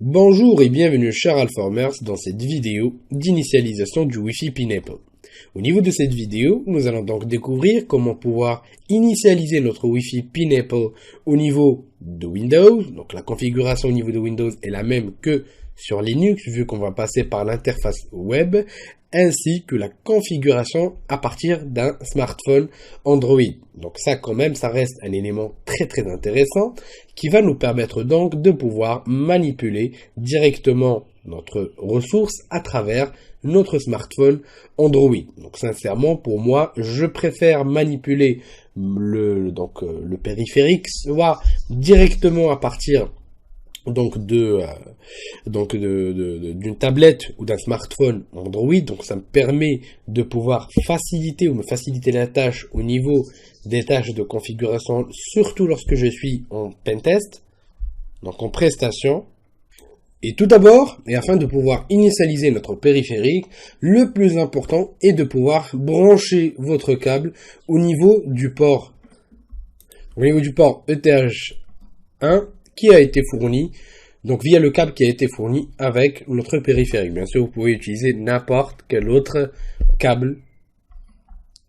Bonjour et bienvenue chers Alformers dans cette vidéo d'initialisation du Wi-Fi Pineapple. Au niveau de cette vidéo, nous allons donc découvrir comment pouvoir initialiser notre Wi-Fi Pineapple au niveau de Windows. Donc la configuration au niveau de Windows est la même que sur Linux vu qu'on va passer par l'interface web, ainsi que la configuration à partir d'un smartphone Android. Donc ça quand même, ça reste un élément très intéressant qui va nous permettre donc de pouvoir manipuler directement notre ressource à travers notre smartphone Android. Donc sincèrement, pour moi, je préfère manipuler le périphérique soit directement à partir d'une tablette ou d'un smartphone Android. Donc ça me permet de pouvoir me faciliter la tâche au niveau des tâches de configuration, surtout lorsque je suis en pentest, donc en prestation. Et tout d'abord, et afin de pouvoir initialiser notre périphérique, le plus important est de pouvoir brancher votre câble au niveau du port ETH1 qui a été fourni, donc via le câble qui a été fourni avec notre périphérique. Bien sûr, vous pouvez utiliser n'importe quel autre câble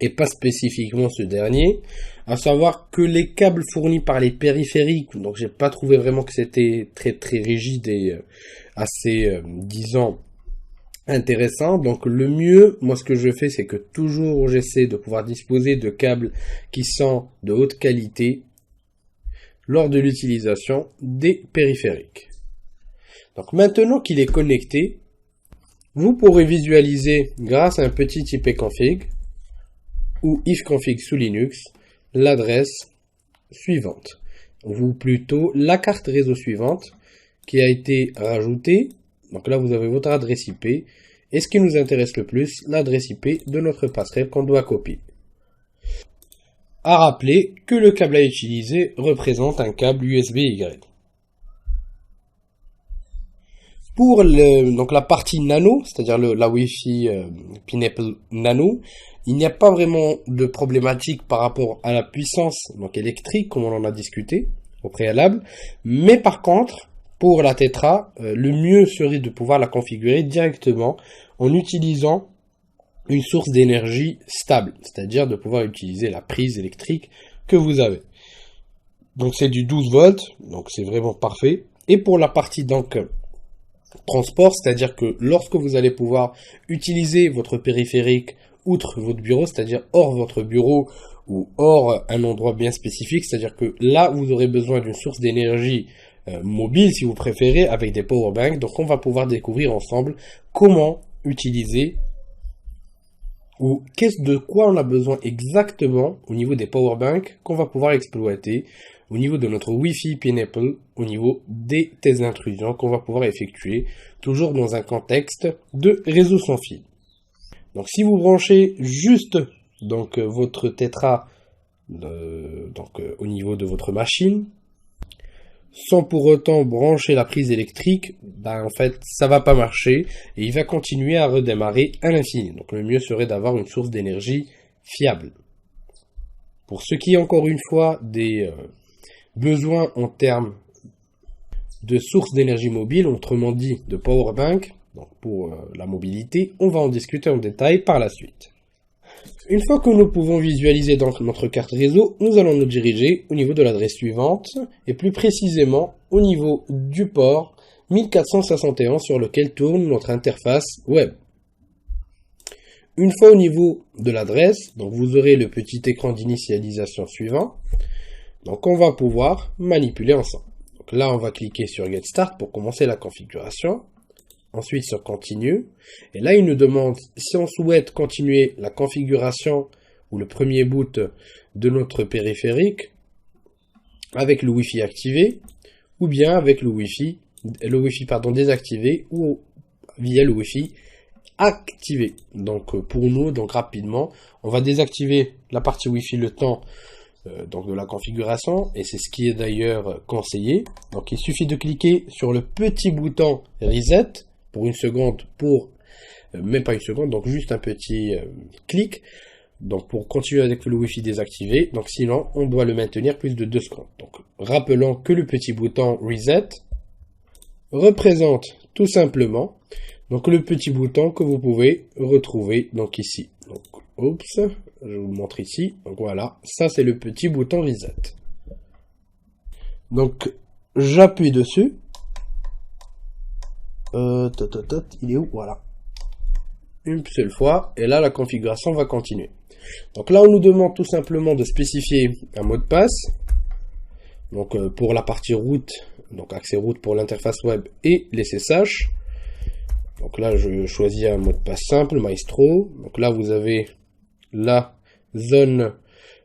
et pas spécifiquement ce dernier. À savoir que les câbles fournis par les périphériques, donc j'ai pas trouvé vraiment que c'était très rigide et assez, intéressant. Donc le mieux, moi ce que je fais, c'est que toujours j'essaie de pouvoir disposer de câbles qui sont de haute qualité lors de l'utilisation des périphériques. Donc maintenant qu'il est connecté, vous pourrez visualiser grâce à un petit ipconfig ou ifconfig sous Linux l'adresse suivante, ou plutôt la carte réseau suivante qui a été rajoutée. Donc là vous avez votre adresse IP et ce qui nous intéresse le plus, l'adresse IP de notre passerelle qu'on doit copier. À rappeler que le câble à utiliser représente un câble USB-Y. Pour la partie nano, c'est-à-dire la Wi-Fi Pineapple Nano, il n'y a pas vraiment de problématique par rapport à la puissance électrique, comme on en a discuté au préalable. Mais par contre, pour la Tetra, le mieux serait de pouvoir la configurer directement en utilisant une source d'énergie stable, c'est-à-dire de pouvoir utiliser la prise électrique que vous avez. Donc c'est du 12 volts, donc c'est vraiment parfait. Et pour la partie transport, c'est-à-dire que lorsque vous allez pouvoir utiliser votre périphérique outre votre bureau, c'est-à-dire hors votre bureau ou hors un endroit bien spécifique, c'est-à-dire que là vous aurez besoin d'une source d'énergie mobile si vous préférez, avec des powerbanks. Donc on va pouvoir découvrir ensemble comment utiliser ou de quoi on a besoin exactement au niveau des powerbanks qu'on va pouvoir exploiter au niveau de notre Wi-Fi Pineapple, au niveau des tests d'intrusion qu'on va pouvoir effectuer, toujours dans un contexte de réseau sans fil. Donc si vous branchez juste votre Tetra au niveau de votre machine, sans pour autant brancher la prise électrique, en fait ça va pas marcher et il va continuer à redémarrer à l'infini. Donc le mieux serait d'avoir une source d'énergie fiable. Pour ce qui est encore une fois des besoins en termes de source d'énergie mobile, autrement dit de powerbank, donc pour la mobilité, on va en discuter en détail par la suite. Une fois que nous pouvons visualiser notre carte réseau, nous allons nous diriger au niveau de l'adresse suivante, et plus précisément au niveau du port 1461 sur lequel tourne notre interface web. Une fois au niveau de l'adresse, donc vous aurez le petit écran d'initialisation suivant. Donc on va pouvoir manipuler ensemble. Donc là on va cliquer sur Get Start pour commencer la configuration. Ensuite sur Continue. Et là il nous demande si on souhaite continuer la configuration ou le premier boot de notre périphérique avec le Wi-Fi activé ou bien avec le Wi-Fi désactivé ou via le Wi-Fi activé. Donc pour nous, rapidement, on va désactiver la partie Wi-Fi le temps de la configuration, et c'est ce qui est d'ailleurs conseillé. Donc il suffit de cliquer sur le petit bouton Reset pour une seconde, même pas une seconde, donc juste un petit clic, donc pour continuer avec le Wi-Fi désactivé. Donc sinon on doit le maintenir plus de 2 secondes. Donc rappelons que le petit bouton Reset représente tout simplement donc le petit bouton que vous pouvez retrouver donc ici. Donc, oups, je vous le montre ici. Donc voilà, ça c'est le petit bouton reset. Donc j'appuie dessus. Il est où? Voilà. Une seule fois et là la configuration va continuer. Donc là on nous demande tout simplement de spécifier un mot de passe. Donc pour la partie route, donc accès route pour l'interface web et les SSH. Donc là, je choisis un mot de passe simple, Maestro. Donc là, vous avez la zone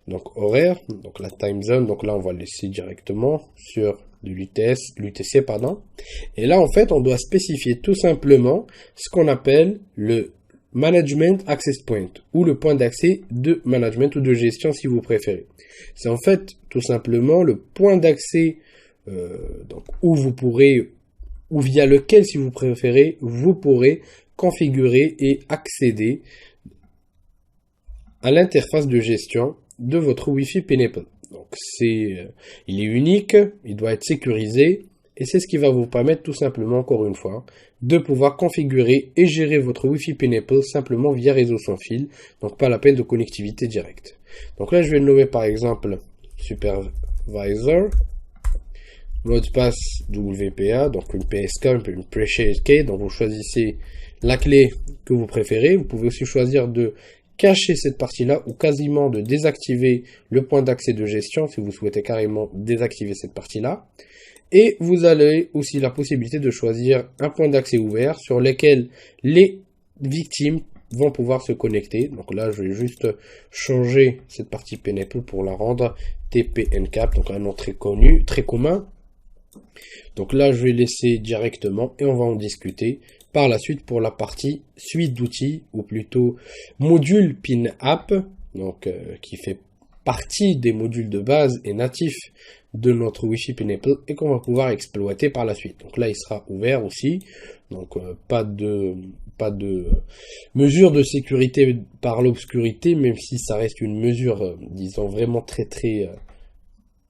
donc horaire, donc la time zone. Donc là, on va le laisser directement sur de l'UTC, pardon. Et là, en fait, on doit spécifier tout simplement ce qu'on appelle le Management Access Point ou le point d'accès de management ou de gestion si vous préférez. C'est en fait tout simplement le point d'accès donc où vous pourrez ou via lequel, si vous préférez, vous pourrez configurer et accéder à l'interface de gestion de votre Wi-Fi Pineapple. Donc il est unique, il doit être sécurisé, et c'est ce qui va vous permettre tout simplement, encore une fois, de pouvoir configurer et gérer votre Wi-Fi Pineapple simplement via réseau sans fil, donc pas la peine de connectivité directe. Donc là, je vais le nommer par exemple Supervisor. Mot de passe WPA, donc une PSK, une Pre-Shared Key, donc vous choisissez la clé que vous préférez. Vous pouvez aussi choisir de cacher cette partie-là ou quasiment de désactiver le point d'accès de gestion si vous souhaitez carrément désactiver cette partie-là. Et vous avez aussi la possibilité de choisir un point d'accès ouvert sur lequel les victimes vont pouvoir se connecter. Donc là, je vais juste changer cette partie Pineapple pour la rendre TP-NCAP, donc un nom très connu, très commun. Donc là, je vais laisser directement et on va en discuter par la suite pour la partie suite d'outils ou plutôt module Pin App, donc qui fait partie des modules de base et natifs de notre Wi-Fi Pineapple et qu'on va pouvoir exploiter par la suite. Donc là, il sera ouvert aussi, donc pas de mesure de sécurité par l'obscurité, même si ça reste une mesure, disons vraiment très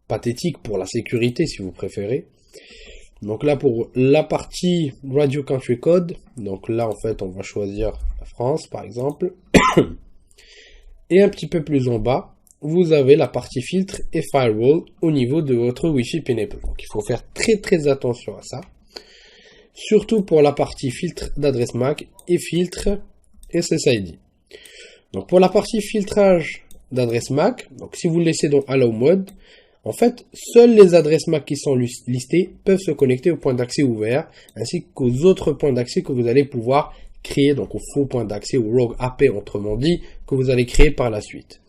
pathétique pour la sécurité si vous préférez. Donc là pour la partie Radio Country Code, donc là en fait on va choisir la France par exemple. Et un petit peu plus en bas, vous avez la partie filtre et firewall au niveau de votre Wi-Fi Pineapple. Donc il faut faire très attention à ça. Surtout pour la partie filtre d'adresse MAC et filtre SSID. Donc pour la partie filtrage d'adresse MAC, donc si vous le laissez dans Allow Mode, en fait, seules les adresses MAC qui sont listées peuvent se connecter au point d'accès ouvert, ainsi qu'aux autres points d'accès que vous allez pouvoir créer, donc aux faux points d'accès, ou rogue AP, autrement dit, que vous allez créer par la suite.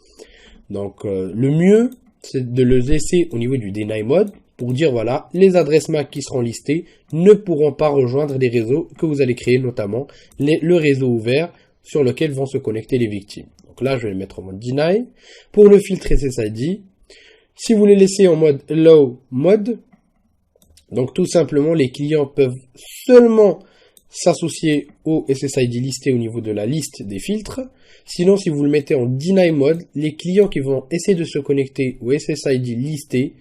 Donc, le mieux, c'est de le laisser au niveau du Deny Mode, pour dire, voilà, les adresses MAC qui seront listées ne pourront pas rejoindre les réseaux que vous allez créer, notamment le réseau ouvert sur lequel vont se connecter les victimes. Donc là, je vais le mettre en mode Deny. Pour le filtre SSID, si vous les laissez en mode Allow Mode, donc tout simplement les clients peuvent seulement s'associer au SSID listé au niveau de la liste des filtres. Sinon, si vous le mettez en Deny Mode, les clients qui vont essayer de se connecter au SSID listé,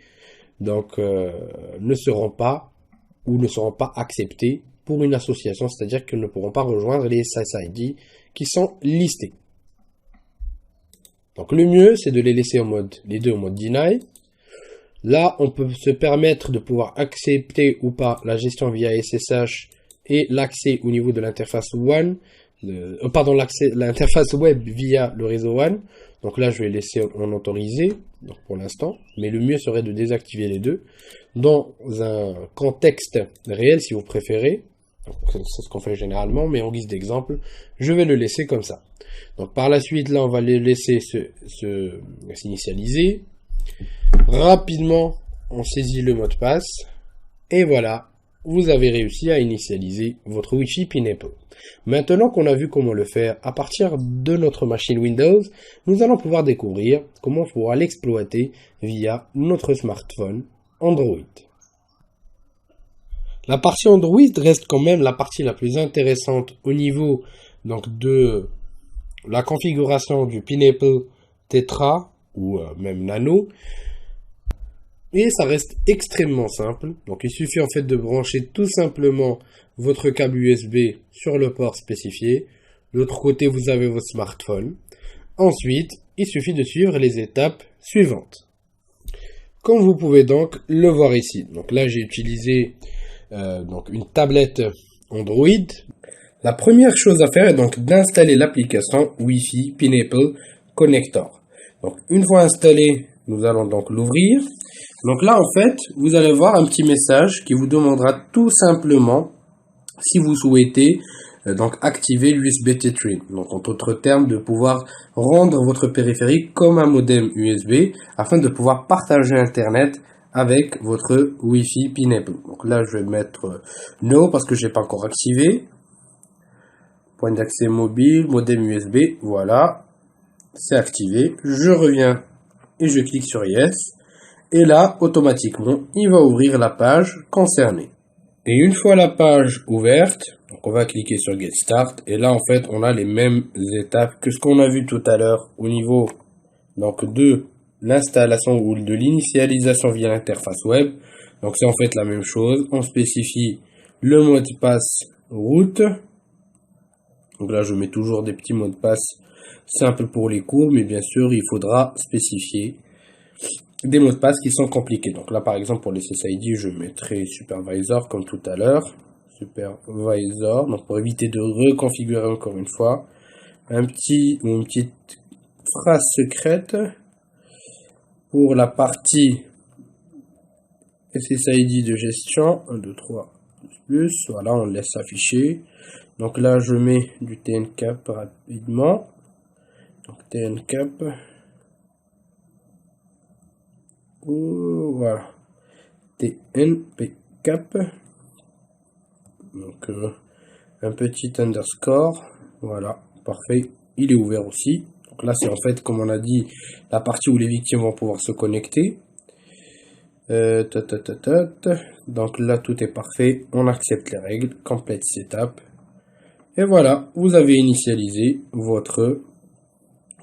donc ne seront pas acceptés pour une association, c'est-à-dire qu'ils ne pourront pas rejoindre les SSID qui sont listés. Donc le mieux, c'est de les laisser les deux en mode Deny. Là, on peut se permettre de pouvoir accepter ou pas la gestion via SSH et l'accès au niveau de l'interface WAN, l'interface web via le réseau WAN. Donc là, je vais laisser en autorisé, donc pour l'instant. Mais le mieux serait de désactiver les deux dans un contexte réel, si vous préférez. C'est ce qu'on fait généralement, mais en guise d'exemple, je vais le laisser comme ça. Donc par la suite, là, on va les laisser s'initialiser. Rapidement, on saisit le mot de passe. Et voilà, vous avez réussi à initialiser votre Wi-Fi Pineapple. Maintenant qu'on a vu comment le faire à partir de notre machine Windows, nous allons pouvoir découvrir comment pouvoir l'exploiter via notre smartphone Android. La partie Android reste quand même la partie la plus intéressante au niveau donc de la configuration du Pineapple Tetra ou même Nano. Et ça reste extrêmement simple. Donc il suffit en fait de brancher tout simplement votre câble USB sur le port spécifié. De l'autre côté, vous avez votre smartphone. Ensuite, il suffit de suivre les étapes suivantes. Comme vous pouvez donc le voir ici. Donc là, j'ai utilisé donc une tablette Android. La première chose à faire est donc d'installer l'application Wi-Fi Pineapple Connector. Donc une fois installé, nous allons donc l'ouvrir. Donc là, en fait, vous allez voir un petit message qui vous demandera tout simplement si vous souhaitez donc activer l'USB Tetrin. Donc en d'autres termes, de pouvoir rendre votre périphérique comme un modem USB afin de pouvoir partager Internet avec votre Wi-Fi Pineapple. Donc là, je vais mettre No parce que je n'ai pas encore activé. Point d'accès mobile, modem USB, voilà, c'est activé. Je reviens et je clique sur Yes. Et là, automatiquement, il va ouvrir la page concernée. Et une fois la page ouverte, donc on va cliquer sur Get Start. Et là, en fait, on a les mêmes étapes que ce qu'on a vu tout à l'heure au niveau donc, de l'installation ou de l'initialisation via l'interface web. Donc c'est en fait la même chose. On spécifie le mot de passe route. Donc là, je mets toujours des petits mots de passe simples pour les cours, mais bien sûr, il faudra spécifier des mots de passe qui sont compliqués. Donc là, par exemple, pour les SSID, je mettrai supervisor comme tout à l'heure. Supervisor, donc pour éviter de reconfigurer encore une fois. Une petite phrase secrète pour la partie SSID de gestion. 1, 2, 3, plus. Voilà, on laisse afficher. Donc là, je mets du TNCAP rapidement. Donc TNCAP. Voilà. TNPCAP. Donc un petit underscore. Voilà, parfait. Il est ouvert aussi. Donc là, c'est en fait, comme on a dit, la partie où les victimes vont pouvoir se connecter. Donc là, tout est parfait. On accepte les règles. Complete setup. Et voilà, vous avez initialisé votre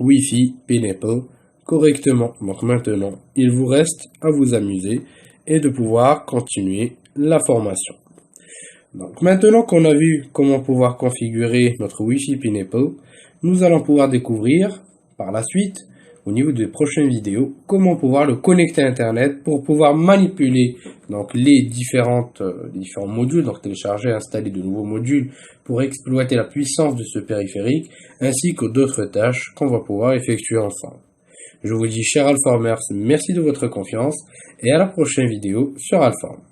Wi-Fi Pineapple correctement. Donc maintenant, il vous reste à vous amuser et de pouvoir continuer la formation. Donc maintenant qu'on a vu comment pouvoir configurer notre Wi-Fi Pineapple, nous allons pouvoir découvrir par la suite, au niveau des prochaines vidéos, comment pouvoir le connecter à Internet pour pouvoir manipuler donc les différents modules, donc télécharger, installer de nouveaux modules pour exploiter la puissance de ce périphérique, ainsi que d'autres tâches qu'on va pouvoir effectuer ensemble. Je vous dis, chers Alformers, merci de votre confiance et à la prochaine vidéo sur Alform.